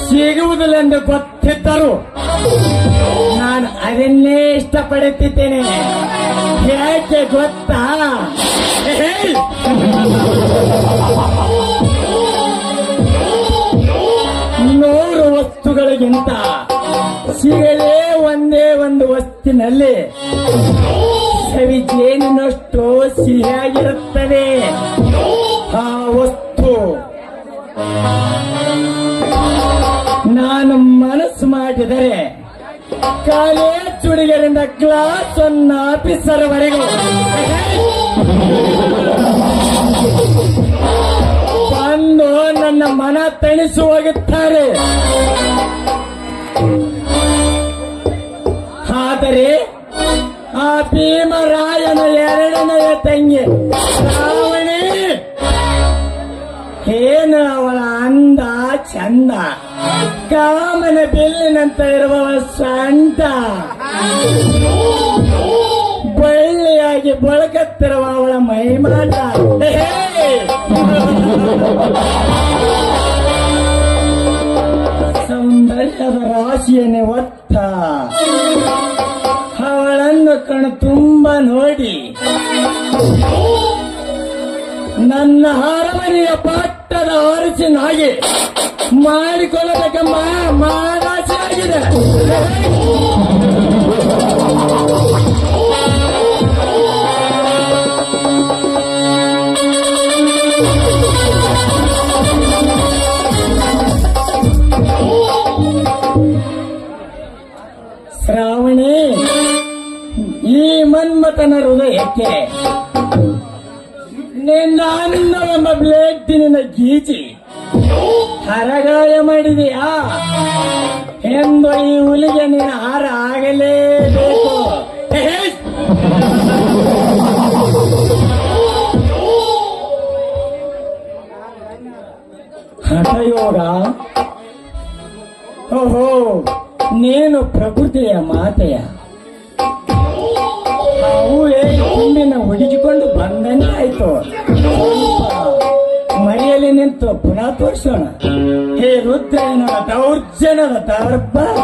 ಸಿಗುವುದಿಲ್ಲೆಂದು ಗೊತ್ತಿದ್ದರು ನಾನು ಅದನ್ನೇ ಇಷ್ಟಪಡುತ್ತಿದ್ದೇನೆ. ಯಾಕೆ ಗೊತ್ತಾ? ನೂರು ವಸ್ತುಗಳಿಗಿಂತ ಸಿಗಲೇ ಒಂದೇ ಒಂದು ವಸ್ತಿನಲ್ಲಿ ಸವಿ ಜೇನಿನಷ್ಟು ಸಿಹಿಯಾಗಿರುತ್ತದೆ ಆ ವಸ್ತು. ನಾನು ಮನಸ್ಸು ಮಾಡಿದರೆ ಕಾಲೇಜ್ ಹುಡುಗರಿಂದ ಕ್ಲಾಸ್ 1 ಆಫೀಸರ್ವರೆಗೂ ಬಂದು ನನ್ನ ಮನ ತಣಿಸಿ ಹೋಗುತ್ತಾರೆ. ಆದರೆ ಆ ಭೀಮರಾಯನ 2ನೆಯ ತಂಗಿ ಶ್ರಾವಣಿ ಏನು ಅವಳ ಅಂದ ಚಂದ, ಕಾಮನ ಬಿಲ್ಲಿನಂತ ಇರುವವ ಸಂತ, ಬಳ್ಳಿಯಾಗಿ ಬಳಕತ್ತಿರುವ ಅವಳ ಮೈಮಾಟ. ಸೌಂದರ್ಯದ ರಾಶಿಯನ್ನೇ ಒತ್ತ ಅವಳನ್ನು ಕಣ್ಣು ತುಂಬ ನೋಡಿ ನನ್ನ ಅರಮನೆಯ ಪಟ್ಟದ ಅರಸಿನಾಗಿ ಮಾಡಿಕೊಳ್ಳಬೇಕೆಂಬ ಮಾರಾಸೆ ಆಗಿದೆ. ಶ್ರಾವಣಿ, ಈ ಮನ್ಮಥನ ಹೃದಯಕ್ಕೆ ನಿನ್ನ ಅನ್ನವೆಂಬ ಬ್ಲೇಟಿನಿಂದ ಗೀಚಿ ಹರಗಾಯ ಮಾಡಿದೆಯಾ ಎಂದು ಈ ಹುಲಿಗೆ ನಿನ್ನ ಹಾರ ಆಗಲೇಬೇಕು. ಹಠಯೋಗ. ಓಹೋ, ನೀನು ಪ್ರಕೃತಿಯ ಮಾತೆಯ ಅವೇ ತುಂಬಿನ ಹುಡುಕಿಕೊಂಡು ಬಂದಂಗೆ ಆಯ್ತು. ಮರೆಯಲ್ಲಿ ನಿಂತು ಪುನಃ ತೋರಿಸೋಣ. ಹೇ ರುದ್ರನ ದೌರ್ಜನ್ಯದ ದರ್ಬಾರ.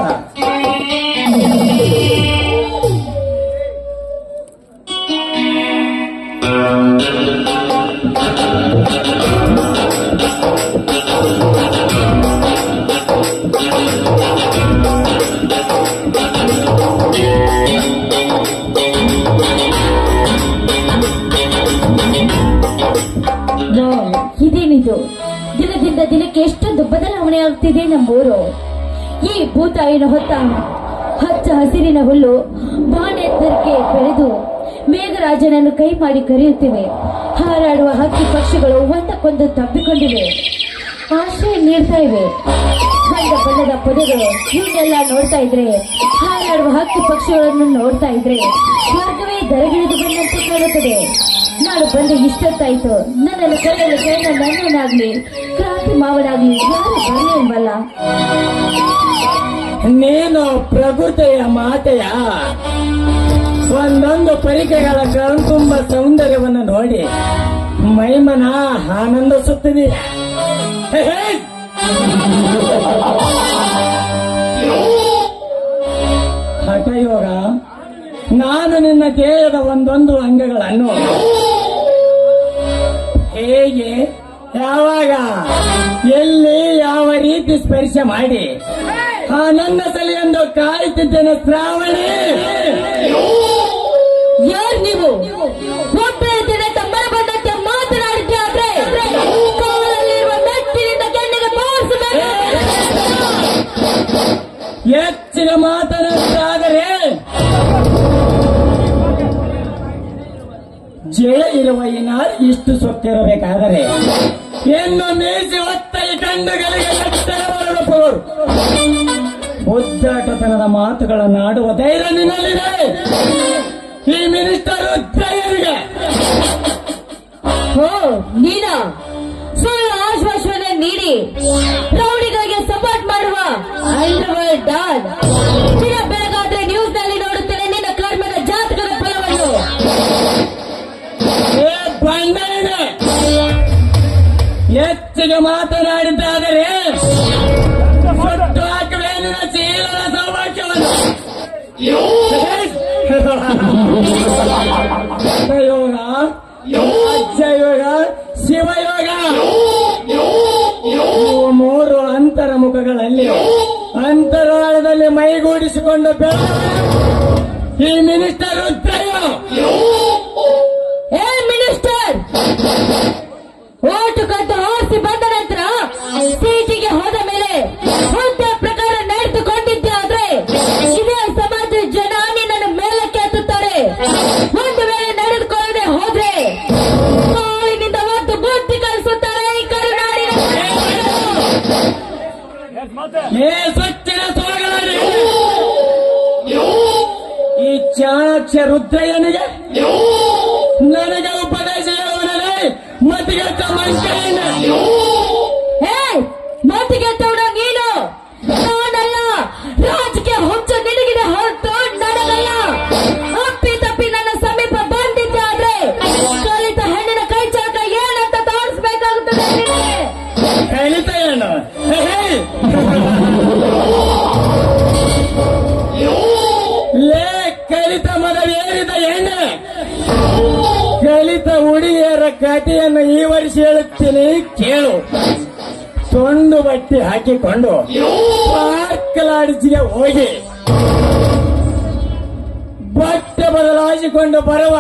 ಇದೇನಿದು? ದಿನದಿಂದ ದಿನಕ್ಕೆ ಎಷ್ಟೊಂದು ಬದಲಾವಣೆ ಆಗ್ತಿದೆ ನಮ್ಮೂರು. ಈ ಭೂತಾಯಿನ ಹೊತ್ತ ಹಚ್ಚ ಹಸಿರಿನ ಹುಲ್ಲು ಬಾಣೆತ್ತರಕ್ಕೆ ಬೆಳೆದು ಮೇಘರಾಜನನ್ನು ಕೈ ಮಾಡಿ ಕರೆಯುತ್ತಿವೆ. ಹಾರಾಡುವ ಹಕ್ಕಿ ಪಕ್ಷಿಗಳು ಒಂದಕ್ಕೊಂದು ತಪ್ಪಿಕೊಂಡಿವೆ, ಆಶ್ರಯ ನೀಡ್ತಾ ಇವೆ. ಬಣ್ಣ ಬಣ್ಣದ ಪೊದೆಗಳು ಇವನ್ನೆಲ್ಲ ನೋಡ್ತಾ ಇದ್ರೆ, ಹಾರಾಡುವ ಹಕ್ಕಿ ಪಕ್ಷಿಗಳನ್ನು ನೋಡ್ತಾ ಇದ್ರೆ ಸ್ವರ್ಗವೇ ದರಗಿಳಿದು ಬಂದಂತೆ ಕಾಣುತ್ತದೆ. ನಾನು ಬಂದು ಇಷ್ಟೊತ್ತಾಯ್ತು. ನನ್ನನ್ನು ಕರೆಯಲು ನನ್ನನ್ನಾಗ್ಲಿ ಕ್ರಾಂತಿ ಮಾವನಾಗ್ಲಿ ಯಾರು ಬರಲಿಲ್ವಲ್ಲ. ನೀನು ಪ್ರಕೃತಿಯ ಮಾತೆಯ ಒಂದೊಂದು ಪರಿಕೆಗಳ ಕಣ್ತುಂಬ ಸೌಂದರ್ಯವನ್ನು ನೋಡಿ ಮೈಮನ ಆನಂದಿಸುತ್ತದೆ. ಹಠಯೋಗ. ನಾನು ನಿನ್ನ ದೇಹದ ಒಂದೊಂದು ಅಂಗಗಳನ್ನು ಹೇಗೆ, ಯಾವಾಗ, ಎಲ್ಲಿ, ಯಾವ ರೀತಿ ಸ್ಪರ್ಶ ಮಾಡಿ ನನ್ನ ಸಲಿಯೆಂದು ಕಾಯುತ್ತಿದ್ದೇನೆ. ಶ್ರಾವಣಿ, ಯಾರು ನೀವು? ಒಬ್ಬರ ತಮ್ಮನ ಬಂದಂತೆ ಮಾತನಾಡಿದ್ದಾದ್ರೆ ಕಾಲಲ್ಲಿರುವ ಮೆಟ್ಟಿನಿಂದ ಕೆನ್ನೆಗೆ ತೋರಿಸಬೇಕು. ಹೆಚ್ಚಿನ ಮಾತನಾಡಿದರೆ ಜಯ ಇರುವ ಈ ನಾರು ಇಷ್ಟು ಸೊಕ್ಕಿರಬೇಕಾದರೆ ಇನ್ನು ಮೀಸಿ ಹೊತ್ತ ಈ ಕಂಡುಗಳಿಗೆ ಎತ್ತರವರಬಹುದು. ಉದ್ದಾಟತನದ ಮಾತುಗಳನ್ನು ಆಡುವ ಧೈರ್ಯ ನಿನ್ನಲ್ಲಿದೆ. ಈ ಮಿನಿಸ್ಟರ್ ಧೈರ್ಯ ಹೆಚ್ಚಿಗೆ ಮಾತನಾಡಿದ್ದಾದರೆ ಸುಟ್ಟು ಹಾಕುವೇನಿನ ಚೀಲದ ಸೌಭಾಗ್ಯವನ್ನು ಯೋಗ ಅಜ್ಜಯೋಗ ಶಿವಯೋಗ ಇವು ಮೂರು ಅಂತರ್ಮುಖಗಳಲ್ಲಿ ಅಂತರಾಳದಲ್ಲಿ ಮೈಗೂಡಿಸಿಕೊಂಡು ಈ ಮಿನಿಸ್ಟರ್ ರುದ್ರಯ್ಯ. ಏ ಮಿನಿಸ್ಟರ್, ಓಟು ಕಟ್ಟು ಆಸ್ತಿ ಬಂದ ನಂತರ ಸೀಟಿಗೆ ಹೋದ ಮೇಲೆ ಹುದ್ದೆ ಪ್ರಕಾರ ನಡೆದುಕೊಂಡಿದ್ದೆ ಆದ್ರೆ ಇದೇ ಸಮಾಜ ಜನ ನಿನ್ನನ್ನು ಮೇಲಕ್ಕೆ ಎತ್ತುತ್ತಾರೆ. ಒಂದು ವೇಳೆ ನಡೆದುಕೊಳ್ಳದೆ ಹೋದ್ರೆ ಕಾಲಿನಿಂದ ಒಂದು ಬುದ್ಧಿ ಕಲಿಸುತ್ತಾರೆ ಈ ಕರುನಾಡಿನ ಸ್ವಚ್ಛನ ಸೋಗಲಾಡಿ ಈ ಚಾಣಾಕ್ಷ ರುದ್ರಯ್ಯನಿಗೆ ನನಗೆ ಉಪದೇಶ ಹೇಳುವನೇ ಮತಿಗೆಟ್ಟ ಮಂಕೇನ. ಮತಿಗೆಟ್ಟವನ ನೀನು, ನಾನಲ್ಲ. ರಾಜಕೀಯ ಹುಚ್ಚು ನಿನಗಿದೆ ಹೊರತು ನನಗಲ್ಲ. ಅಪ್ಪಿ ತಪ್ಪಿ ನನ್ನ ಸಮೀಪ ಬಂದಿದ್ದೆ ಆದ್ರೆ ಕಲಿತ ಹೆಣ್ಣಿನ ಕೈ ಚಾಟ ಏನಂತ ತೋರಿಸಬೇಕಾಗುತ್ತದೆ. ಕಲಿತ ಏನು ಲೇ ಕಲಿತ ಮದವೇರಿದ ಎಣ್ಣೆ ಕಲಿತ ಹುಡುಗಿಯರ ಕಥೆಯನ್ನು ಈ ವರ್ಷ ಹೇಳುತ್ತೀನಿ ಕೇಳು. ಸೊಂಡು ಬಟ್ಟೆ ಹಾಕಿಕೊಂಡು ಪಾರ್ಕಲಾಡಿಸಿಗೆ ಹೋಗಿ ಬಟ್ಟೆ ಬದಲಾಯಿಸಿಕೊಂಡು ಬರುವ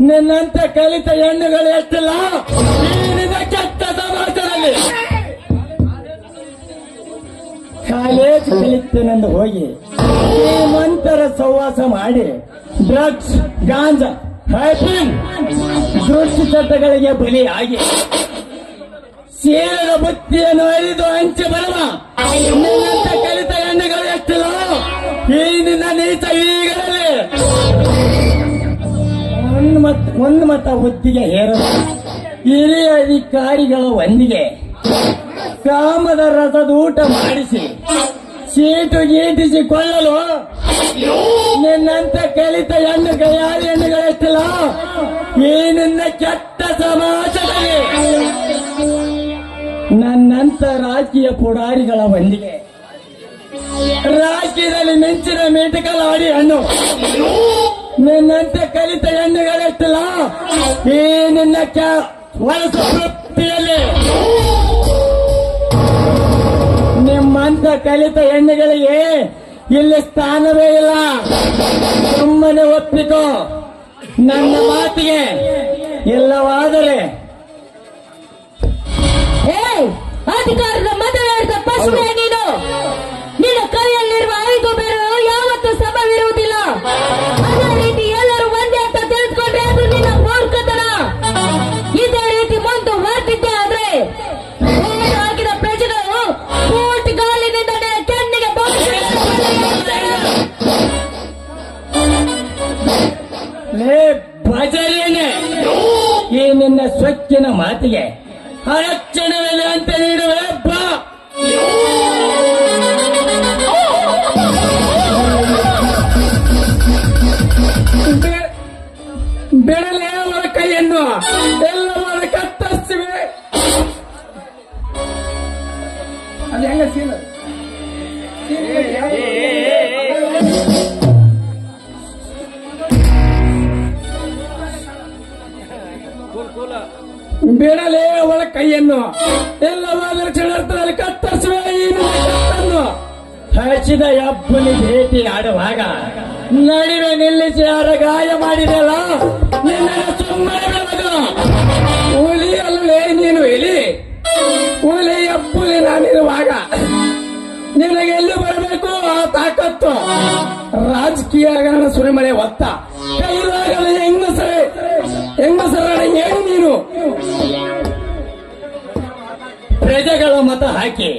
ನಿನ್ನಂತ ಕಲಿತ ಹೆಣ್ಣುಗಳು ಎಷ್ಟಿಲ್ಲ ಈ ಕೆಟ್ಟ ಸಮಾಜದಲ್ಲಿ. ಕಾಲೇಜ್ ಕಲಿತೇನೆಂದು ಹೋಗಿ ಶ್ರೀಮಂತರ ಸಹವಾಸ ಮಾಡಿ ಡ್ರಗ್ಸ್, ಗಾಂಜಾ, ಹೈಪಿಂಗ್, ದುಷ್ಟಚಟಗಳಿಗೆ ಬಲಿಯಾಗಿ ಸೇರದ ಬುತ್ತಿಯನ್ನು ಅರಿದು ಹಂಚಿ ಬರುವ ನಿನ್ನಂತ ಕಲಿತ ಹೆಣ್ಣುಗಳು ಎಷ್ಟಿಲ್ಲ ಈ ನಿನ್ನ ನೀಚ ಈಗಲೇ ಒಂದು ಮತ ಬುದ್ಧಿಗೆ ಹೇರಲು ಹಿರಿಯ ಅಧಿಕಾರಿಗಳ ಒಂದಿಗೆ ಕಾಮದ ರಸದ ಊಟ ಮಾಡಿಸಿ ಸೀಟು ಗೀಟಿಸಿಕೊಳ್ಳಲು ನಿನ್ನಂತ ಕಲಿತ ಹೆಣ್ಣುಗಳೆಷ್ಟಿಲ್ಲ ಈ ನಿನ್ನ ಕೆಟ್ಟ ಸಮಾಜದಲ್ಲಿ. ನನ್ನಂತ ರಾಜಕೀಯ ಪುಡಾರಿಗಳ ಒಂದಿಗೆ ರಾಜಕೀಯದಲ್ಲಿ ಮಿಂಚಿನ ಮೇಟಕಲಾಡಿ ಹಣ್ಣು ನಿನ್ನಂತ ಕಲಿತ ಹೆಣ್ಣುಗಳೆಷ್ಟಿಲ್ಲ ಈ ನಿನ್ನ ವಲಸ ವೃತ್ತಿಯಲ್ಲಿ. ನಿಮ್ಮಂತ ಕಲಿತ ಹೆಣ್ಣುಗಳಿಗೆ ಇಲ್ಲಿ ಸ್ಥಾನವೇ ಇಲ್ಲ. ಸುಮ್ಮನೆ ಒಪ್ಪಿಕೋ ನನ್ನ ಮಾತಿಗೆ. ಇಲ್ಲವಾದರೆ ಅಧಿಕಾರದ ಮಾತನಾಡಿದ ಪ್ರಶ್ನೆ ನೀನು. ನಿನ್ನ ಕೈಯಲ್ಲಿರುವ 5 ಬೆರಳು ಯಾವತ್ತೂ ಸಮವಿರುವುದಿಲ್ಲ. ಅದೇ ರೀತಿ ಎಲ್ಲರೂ ಒಂದೇ ಅಂತ ತಿಳಿದುಕೊಂಡ್ರೆ ಅದು ನಿನ್ನ ಮೂರ್ಖತನ. ಇದೇ ರೀತಿ ಮುಂದುವರೆದಿದ್ದೆ ಆದ್ರೆ ಹಾಕಿದ ಪ್ರಜೆಗಳು ಕೋಟಿಗಾಲಿನಿಂದ ಕೆನ್ನಿಗೆ ಭಜರೇನೆ ಈ ನಿನ್ನ ಸ್ವಚ್ಛನ ಮಾತಿಗೆ ಅರಕ್ಷಣವಿದೆ ಅಂತ ನೀಡುವೆ ಬಾ. ಬೆಳಲೆ ಅವರ ಕೈಯನ್ನು ಎಲ್ಲವರ ಕತ್ತರಿಸಿವೆ. ಅದು ಹೆಂಗ ಸೀನ ಬಿಡಲೇ ಅವಳ ಕೈಯನ್ನು ಎಲ್ಲವಾದರೂ ಕ್ಷಣಾರ್ಥದಲ್ಲಿ ಕತ್ತರಿಸುವೆ. ಈ ಕತ್ತನ್ನು ಹಚ್ಚಿದ ಅಪ್ಪನಿ ಭೇಟಿ ಆಡುವಾಗ ನಡುವೆ ನಿಲ್ಲಿಸಿ ಯಾರ ಗಾಯ ಮಾಡಿದೆಲ್ಲ ನಿನ್ನ ಸುಮ್ಮನೆ ಬಿಡಬೇಕು. ಹುಲಿ ಅಲ್ಲೇ ನೀನು ಇಲಿ, ಹುಲಿ ಅಪ್ಪುಲಿ ನಾನಿರುವಾಗ ನಿನಗೆ ಎಲ್ಲಿ ಬರಬೇಕು ಆ ತಾಕತ್ತು. ರಾಜಕೀಯ ಸುರಿಮಳೆ ಒತ್ತ ಕೈಲಾಗಲು ಹೆಂಗಸರ ಏನು ನೀನು ಪ್ರಜೆಗಳ ಮತ ಹಾಕಿ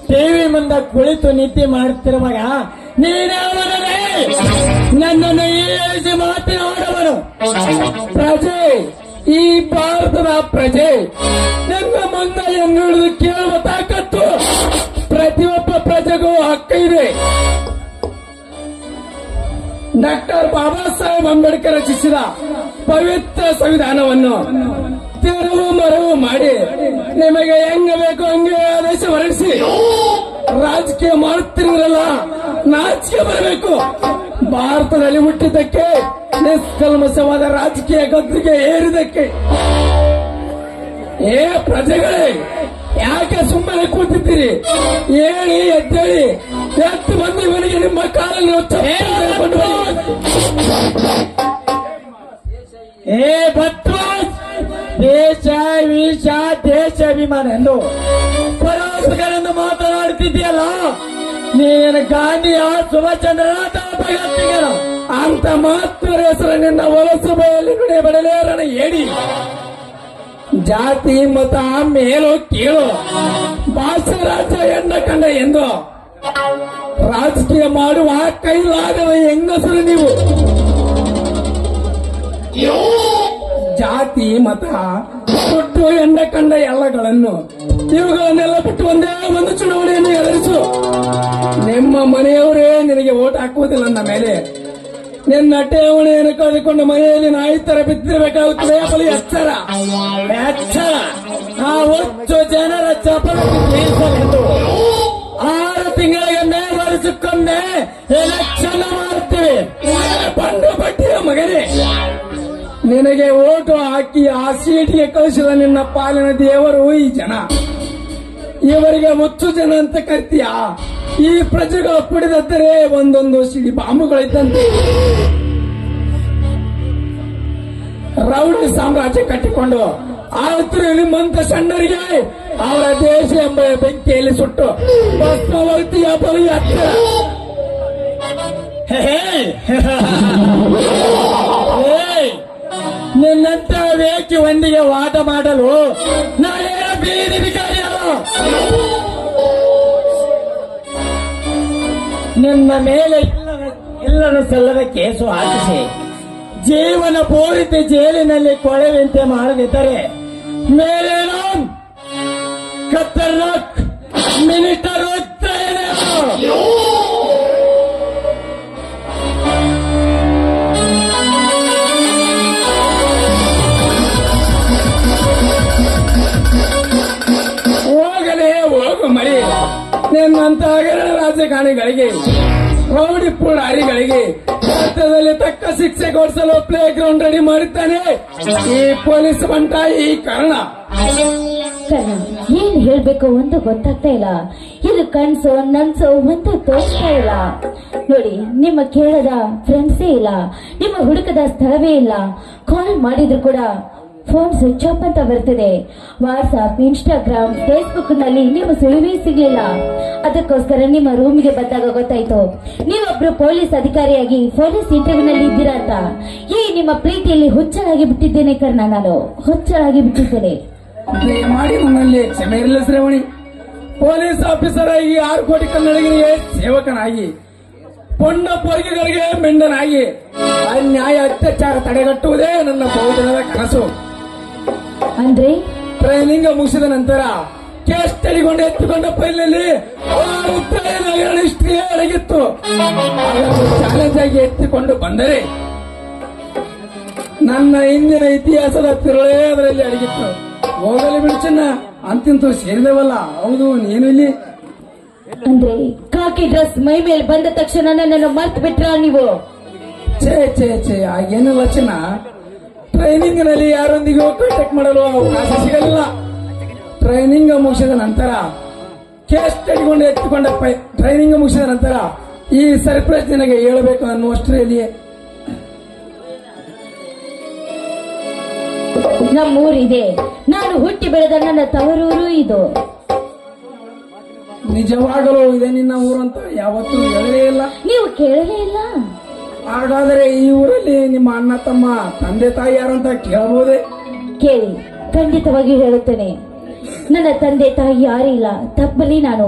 ಟಿವಿ ಮುಂದೆ ಕುಳಿತು ನಿದ್ದೆ ಮಾಡುತ್ತಿರುವಾಗ ನೀನೇ ನನ್ನನ್ನು ಏಳಿಸಿ ಮಾತನಾಡುವನು. ಪ್ರಜೆ, ಈ ಭಾರತದ ಪ್ರಜೆ ನನ್ನ ಮುಂದೆ ಎನ್ನುವುದು ಕೇಳುವ ತಾಕತ್ತು ಪ್ರತಿಯೊಬ್ಬ ಪ್ರಜೆಗೂ ಹಕ್ಕಿದೆ. ಡಾಕ್ಟರ್ ಬಾಬಾ ಸಾಹೇಬ್ ಅಂಬೇಡ್ಕರ್ ರಚಿಸಿದ ಪವಿತ್ರ ಸಂವಿಧಾನವನ್ನು ತೆರವು ನಿರ್ಧಾರವೂ ಮಾಡಿ ನಿಮಗೆ ಹೆಂಗ ಬೇಕು ಹಂಗೆ ಆದೇಶ ಹೊರಡಿಸಿ ರಾಜಕೀಯ ಮಾಡುತ್ತಿರಲ್ಲ, ನಾಚಿಕೆ ಬರಬೇಕು. ಭಾರತದಲ್ಲಿ ಹುಟ್ಟಿದ್ದಕ್ಕೆ, ನಿಷ್ಕಲ್ಮಶವಾದ ರಾಜಕೀಯ ಗದ್ದುಗೆ ಏರಿದಕ್ಕೆ. ಏ ಪ್ರಜೆಗಳೇ, ಯಾಕೆ ಸುಮ್ಮನೆ ಕೂತಿದ್ದೀರಿ? ಹೇಳಿ, ಎದ್ದೇಳಿ, ಎದ್ದು ಬಂದು ಇವನಿಗೆ ನಿಮ್ಮ ಕಾಲಲ್ಲಿ ಏ ಬತ್ವಾಸ್, ದೇಶ ವೀಶ ದೇಶ ಅಭಿಮಾನ ಎಂದು ಪರೋಪಕಾರಎಂದು ಮಾತನಾಡುತ್ತಿದ್ದೀಯಲ್ಲ, ನೀನು ಗಾಂಧಿಯ ಸುಭಾಷ್ ಚಂದ್ರನಾಥ ಭಗತ್ತಿಗರ ಅಂತ ಮಹತ್ವರ ಹೆಸರಿನಿಂದ ಹೊಲಸು ಬಯಲು ಬಡಲೇರನ ಹೇಳಿ ಜಾತಿ ಮತ ಮೇಲೋ ಕೀಳು ಭಾಷೆ ರಾಜ್ಯ ಎಂದ ಕಂಡ ಎಂದು ರಾಜಕೀಯ ಮಾಡುವ ಕೈಲಾಗದ ಹೆಂಗಸರು ನೀವು. ಜಾತಿ ಮತ ಕೊಟ್ಟು ಎಂಡ ಕಂಡ ಎಲ್ಲಗಳನ್ನು ಇವುಗಳನ್ನೆಲ್ಲ ಬಿಟ್ಟು ಒಂದೇ ಒಂದು ಚುನಾವಣೆಯನ್ನು ಎದುರಿಸು. ನಿಮ್ಮ ಮನೆಯವರೇ ನಿನಗೆ ಓಟ್ ಹಾಕುವುದಿಲ್ಲ ನನ್ನ ಮೇಲೆ. ನಿನ್ನ ಠೇವಣಿಯನ್ನು ಕಳೆದುಕೊಂಡು ಮನೆಯಲ್ಲಿ ನಾಯಿ ತರ ಬಿದ್ದಿರಬೇಕಾಗುತ್ತದೆ. ಬಲಿ ಎಚ್ಚರ ಎಚ್ಚರ. ಆ ಒಟ್ಟು ಜನರ ಚಪಲಕ್ಕೆ ತೀರಿಸಲೆಂದು 6 ತಿಂಗಳಿಗೆ ಮೇಲ್ವರಿಸಿಕೊಂಡೆ ಎಲೆಕ್ಷನ್ ಮಾಡುತ್ತೇವೆ. ಬಂಡು ಬಡ್ಡಿಯ ಮಗನೇ, ನಿನಗೆ ಓಟು ಹಾಕಿ ಆ ಸೀಟಿಗೆ ಕಳಿಸಿದ ನಿನ್ನ ಪಾಲಿನ ದೇವರು ಈ ಜನ. ಇವರಿಗೆ ಮುಚ್ಚು ಜನ ಅಂತ ಕರಿತೀಯ? ಈ ಪ್ರಜೆಗಳು ಪುಡಿದರೆ ಒಂದೊಂದು ಸಿಡಿ ಬಾಂಬುಗಳಿದ್ದಂತೆ ರೌಡಿ ಸಾಮ್ರಾಜ್ಯ ಕಟ್ಟಿಕೊಂಡು ಆವತ್ತು ನಿಮ್ಮಂತ ಸಣ್ಣರಿಗೆ ಅವರ ದೇಶ ಎಂಬ ಬೆಂಕಿಯಲ್ಲಿ ಸುಟ್ಟು ಭಸ್ಮವಾಗುತ್ತೀಯ ಬಲಿ ಹತ್ತಿರ. ನಿನ್ನಂತ ವೇಕಿ ಒಂದಿಗೆ ವಾದ ಮಾಡಲು ನಾನೇನ ಬೀದಿ ಬಿಕಾರಿ ಅಲ್ಲ. ನಿನ್ನ ಮೇಲೆ ಇಲ್ಲದ ಸಲ್ಲದ ಕೇಸು ಹಾಕಿಸಿ ಜೀವನ ಪೂರಿತ ಜೈಲಿನಲ್ಲಿ ಕೊಳೆವಂತೆ ಮಾಡದಿದ್ದರೆ ಮೇಲೇನೋ ಖತರ್ನಾಕ್ ಮಿನಿಟರ್ ಹೋಗಲೇ ಹೋಗು ಮರಿ. ನಿನ್ನಂತ ಹಗರಣ ರಾಜಕಾರಣಿಗಳಿಗೆ, ರೌಡಿ ಪುಡಾರಿಗಳಿಗೆ ಭಾರತದಲ್ಲಿ ತಕ್ಕ ಶಿಕ್ಷೆ ಕೊಡಿಸಲು ಪ್ಲೇ ಗ್ರೌಂಡ್ ರೆಡಿ ಮಾಡುತ್ತಾನೆ ಈ ಪೊಲೀಸ್ ಬಂಟ ಈ ಕಾರಣ. ಏನ್ ಹೇಳ್ಬೇಕು ಅಂತ ಗೊತ್ತಾಗ್ತಾ ಇಲ್ಲ. ಇದು ಕನ್ಸೋ ನನ್ಸೋ ಅಂತ ತೋರಿಸ್ತಾ ಇಲ್ಲ. ನೋಡಿ, ನಿಮ್ಮ ಕೇಳದ ಫ್ರೆಂಡ್ಸೇ ಇಲ್ಲ, ನಿಮ್ಮ ಹುಡುಕದ ಸ್ಥಳವೇ ಇಲ್ಲ. ಕಾಲ್ ಮಾಡಿದ್ರು ಕೂಡ ಫೋನ್ ಸ್ವಿಚ್ ಆಫ್ ಅಂತ ಬರ್ತಿದೆ. ವಾಟ್ಸ್ಆಪ್, ಇನ್ಸ್ಟಾಗ್ರಾಮ್, ಫೇಸ್ಬುಕ್ ನಲ್ಲಿ ನಿಮ್ಮ ಸುಳಿವೇ ಸಿಗ್ಲಿಲ್ಲ. ಅದಕ್ಕೋಸ್ಕರ ನಿಮ್ಮ ರೂಮ್ಗೆ ಬಂದಾಗ ಗೊತ್ತಾಯ್ತು ನೀವೊಬ್ರು ಪೊಲೀಸ್ ಅಧಿಕಾರಿಯಾಗಿ ಪೊಲೀಸ್ ಇಂಟರ್ವ್ಯೂ ನಲ್ಲಿ ಇದ್ದೀರಾ ಅಂತ. ಈ ನಿಮ್ಮ ಪ್ರೀತಿಯಲ್ಲಿ ಹುಚ್ಚಳಾಗಿ ಬಿಟ್ಟಿದ್ದೇನೆ ಕರ್ಣ, ನಾನು ಹುಚ್ಚಳಾಗಿ ಬಿಟ್ಟಿದ್ದೇನೆ. ಮಾಡಿ ನನ್ನಲ್ಲಿ ಕ್ಷಮೆ ಇರಲಿಲ್ಲ ಶ್ರೇವಣಿ. ಪೊಲೀಸ್ ಆಫೀಸರ್ ಆಗಿ 6 ಕೋಟಿ ಕನ್ನಡಿಗರಿಗೆ ಸೇವಕನಾಗಿ, ಪೊಣ್ಣ ಪೊರ್ಗಿಗಳಿಗೆ ಮೆಂಡನಾಗಿ ಅನ್ಯಾಯ ಅತ್ಯಾಚಾರ ತಡೆಗಟ್ಟುವುದೇ ನನ್ನ ಬಹುದಿನದ ಕನಸು. ಅಂದ್ರೆ ಟ್ರೈನಿಂಗ್ ಮುಗಿಸಿದ ನಂತರ ಕೇಸ್ ತಡಿಕೊಂಡು ಎತ್ತುಕೊಂಡ ಫೈಲ್ನಲ್ಲಿ 6 ಹಗರಣ ಹಿಸ್ಟ್ರಿ ಅಡಗಿತ್ತು. ಚಾಲೆಂಜ್ ಆಗಿ ಎತ್ತಿಕೊಂಡು ಬಂದರೆ ನನ್ನ ಹಿಂದಿನ ಇತಿಹಾಸದ ತಿರುಳೇ ಅದರಲ್ಲಿ ಅಡಗಿತ್ತು. ಹೋಗಲಿ ಬಿಡು ಚೆನ್ನ, ಅಂತಿಂತೂ ಸೇರಿದವಲ್ಲ. ಹೌದು, ನೀನು ಇಲ್ಲಿ ಅಂದ್ರೆ ಕಾಕಿ ಡ್ರೆಸ್ ಮೈ ಮೇಲೆ ಬಂದ ತಕ್ಷಣ ನನ್ನನ್ನು ಮರ್ತು ಬಿಟ್ರ ನೀವು? ಛೇ ಛೇ ಛೇ, ಆಗೇನಿಲ್ಲ ಚೆನ್ನ. ಟ್ರೈನಿಂಗ್ ನಲ್ಲಿ ಯಾರೊಂದಿಗೂ ಕಾಂಟ್ಯಾಕ್ಟ್ ಮಾಡಲು ಅವಕಾಶ ಸಿಗಲಿಲ್ಲ. ಟ್ರೈನಿಂಗ್ ಮುಗಿಸಿದ ನಂತರ ಕೇಸ್ ತಡಿಕೊಂಡು ಎತ್ತಿಕೊಂಡ ಟ್ರೈನಿಂಗ್ ಮುಗಿಸಿದ ನಂತರ ಈ ಸರ್ಪ್ರೈಸ್ ನಿನಗೆ ಹೇಳಬೇಕು ಅನ್ನುವಷ್ಟರಲ್ಲಿ ನಮ್ಮೂರಿದೆ, ನಾನು ಹುಟ್ಟಿ ಬೆಳೆದ ನನ್ನ ತವರೂರು ಇದು. ನಿಜವಾಗಲೂ ಇದೆ ನಿನ್ನ ಊರಂತ ಯಾವತ್ತೂ ಹೇಳಲೇ ಇಲ್ಲ. ನೀವು ಕೇಳಲೇ ಇಲ್ಲ? ಹಾಗಾದರೆ ಈ ಊರಲ್ಲಿ ನಿಮ್ಮ ಅಣ್ಣ ತಮ್ಮ ತಂದೆ ತಾಯಿ ಯಾರಂತ ಕೇಳಬಹುದೇ? ಕೇಳಿ, ಖಂಡಿತವಾಗಿ ಹೇಳುತ್ತೇನೆ. ನನ್ನ ತಂದೆ ತಾಯಿ ಯಾರೂ ಇಲ್ಲ. ತಪ್ಪಲಿ ನಾನು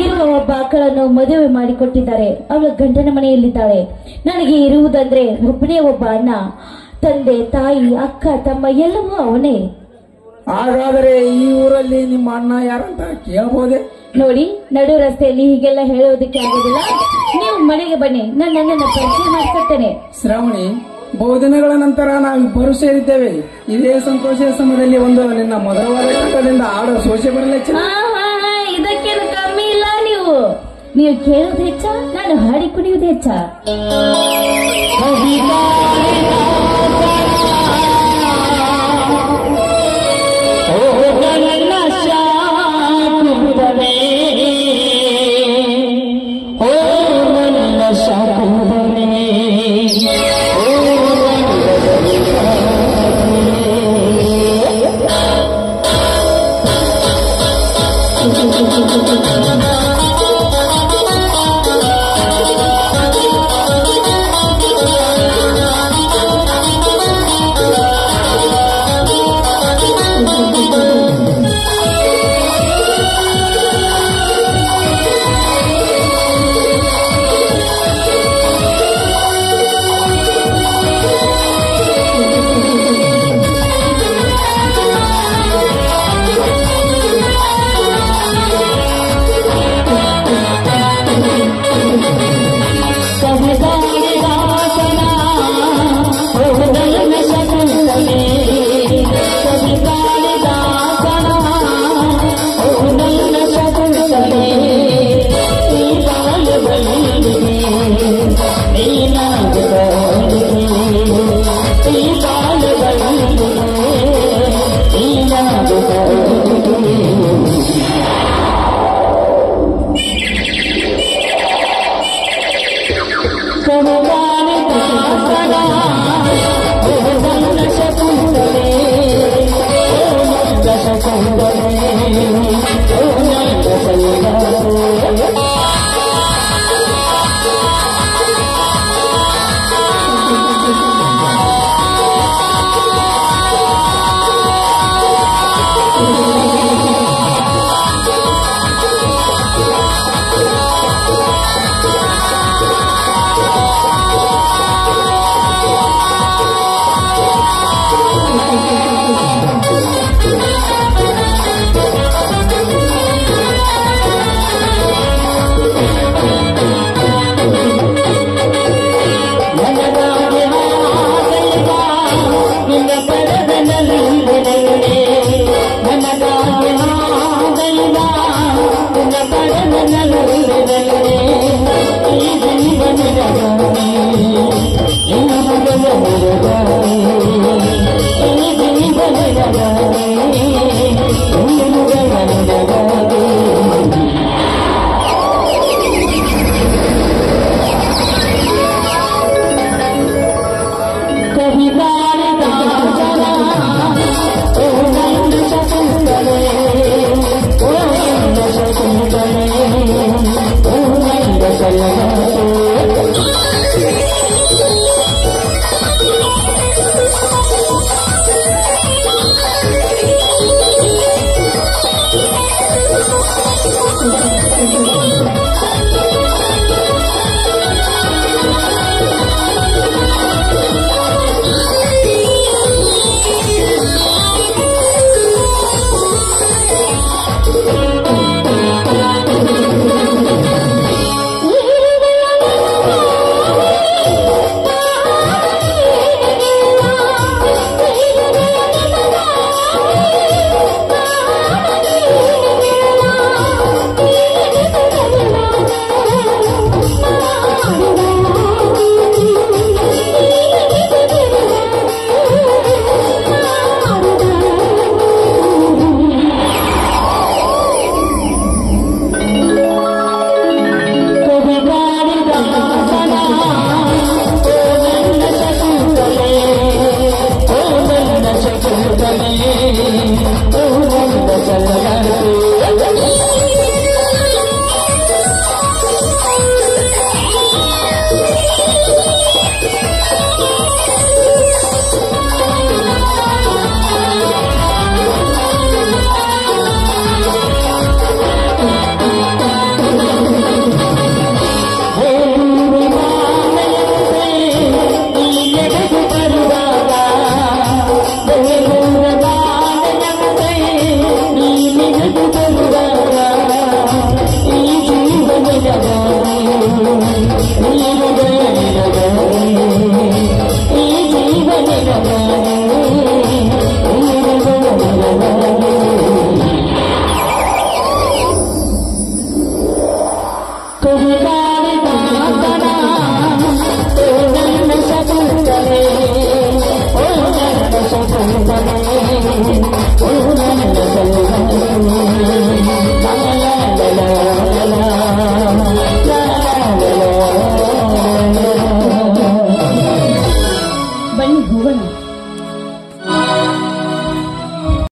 ಇರುವ ಒಬ್ಬ ಮಕ್ಕಳನ್ನು ಮದುವೆ ಮಾಡಿಕೊಟ್ಟಿದ್ದಾರೆ. ಅವಳ ಗಂಡನ ಮನೆಯಲ್ಲಿದ್ದಾಳೆ. ನನಗೆ ಇರುವುದಂದ್ರೆ ಒಬ್ಬನೇ ಒಬ್ಬ ಅಣ್ಣ. ತಂದೆ ತಾಯಿ ಅಕ್ಕ ತಮ್ಮ ಎಲ್ಲವೂ ಅವನೇ. ಹಾಗಾದರೆ ಈ ಊರಲ್ಲಿ ನಿಮ್ಮ ಅಣ್ಣ ಯಾರಂತ ಕೇಳಬಹುದೇ? ನೋಡಿ, ನಡು ರಸ್ತೆಯಲ್ಲಿ ಹೀಗೆಲ್ಲ ಹೇಳೋದಕ್ಕೆ ಆಗೋದಿಲ್ಲ. ನೀವು ಮನೆಗೆ ಬನ್ನಿ, ನನ್ನ ಪರಿಚಯ ಮಾಡಿಕೊಡ್ತೇನೆ. ಶ್ರಾವಣಿ, ಬಹುದಿನಗಳ ನಂತರ ನಾವಿಬ್ಬರು ಸೇರಿದ್ದೇವೆ. ಇದೇ ಸಂತೋಷದ ಸಮಯದಲ್ಲಿ ಒಂದು ನಿನ್ನ ಮಧುರವಾದ ಕಂಠದಿಂದ ಆಡೋ ಸೋಸೆ ಬರಲಿ. ಇದಕ್ಕೇನು ಕಮ್ಮಿ ಇಲ್ಲ. ನೀವು ಕೇಳೋದು ಹೆಚ್ಚ, ನಾನು ಹಾಡಿ ಕುಣಿಯೋದು ಹೆಚ್ಚ. Thank you.